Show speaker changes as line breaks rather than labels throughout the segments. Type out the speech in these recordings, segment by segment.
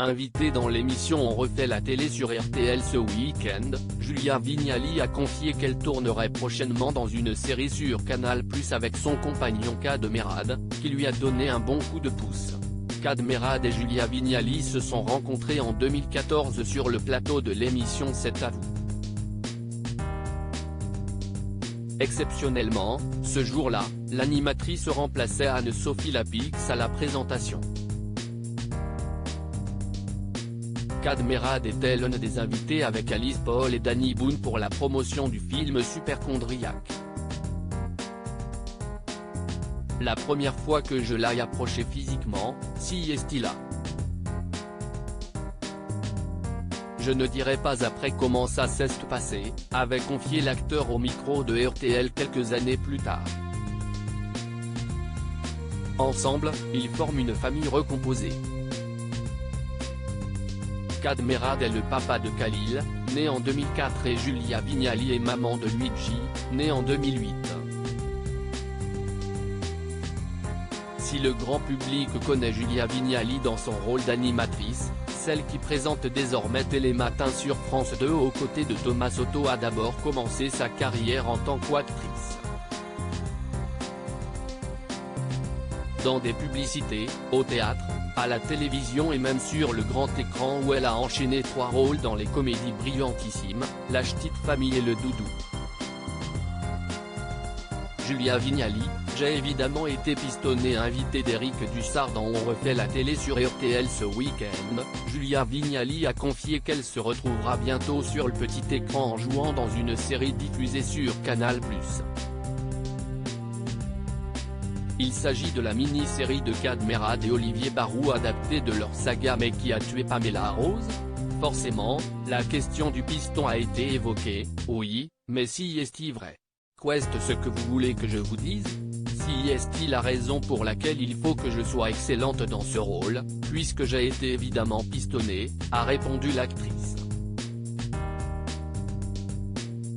Invitée dans l'émission On refait la télé sur RTL ce week-end, Julia Vignali a confié qu'elle tournerait prochainement dans une série sur Canal+ avec son compagnon Kad Merad, qui lui a donné un bon coup de pouce. Kad Merad et Julia Vignali se sont rencontrés en 2014 sur le plateau de l'émission C'est à vous. Exceptionnellement, ce jour-là, l'animatrice remplaçait Anne-Sophie Lapix à la présentation. Kad Merad était l'un des invités avec Alice Paul et Danny Boone pour la promotion du film Superchondriac. La première fois que je l'ai approché physiquement, si est-il là. Je ne dirai pas après comment ça s'est passé, avait confié l'acteur au micro de RTL quelques années plus tard. Ensemble, ils forment une famille recomposée. Kad Merad est le papa de Khalil, né en 2004 et Julia Vignali est maman de Luigi, né en 2008. Si le grand public connaît Julia Vignali dans son rôle d'animatrice, celle qui présente désormais Télématin sur France 2 aux côtés de Thomas Soto a d'abord commencé sa carrière en tant qu'actrice. Dans des publicités, au théâtre, à la télévision et même sur le grand écran où elle a enchaîné 3 rôles dans les comédies brillantissimes, La Ch'tite Famille et Le Doudou. Julia Vignali, j'ai évidemment été pistonnée invitée d'Éric Dussard dans On refait la télé sur RTL ce week-end. Julia Vignali a confié qu'elle se retrouvera bientôt sur le petit écran en jouant dans une série diffusée sur Canal+. Il s'agit de la mini-série de Kad Merad et Olivier Barou adaptée de leur saga Mais qui a tué Pamela Rose ? Forcément, la question du piston a été évoquée, oui, mais si est-il vrai ? Qu'est-ce que vous voulez que je vous dise ? Si est-il la raison pour laquelle il faut que je sois excellente dans ce rôle, puisque j'ai été évidemment pistonnée, a répondu l'actrice.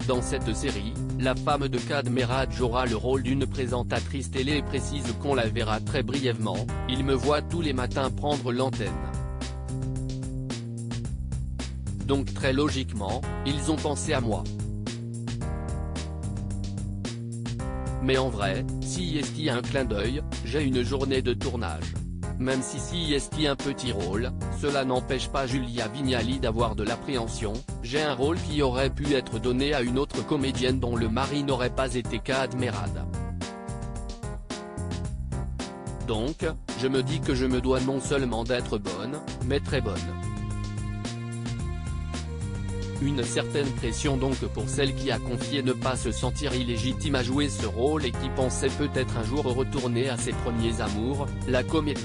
Dans cette série, la femme de Kad Merad jouera le rôle d'une présentatrice télé et précise qu'on la verra très brièvement, il me voit tous les matins prendre l'antenne. Donc très logiquement, ils ont pensé à moi. Mais en vrai, si est-il un clin d'œil, j'ai une journée de tournage. Même si est-il un petit rôle, cela n'empêche pas Julia Vignali d'avoir de l'appréhension, j'ai un rôle qui aurait pu être donné à une autre comédienne dont le mari n'aurait pas été Kad Merad. Donc, je me dis que je me dois non seulement d'être bonne, mais très bonne. Une certaine pression donc pour celle qui a confié ne pas se sentir illégitime à jouer ce rôle et qui pensait peut-être un jour retourner à ses premiers amours, la comédie.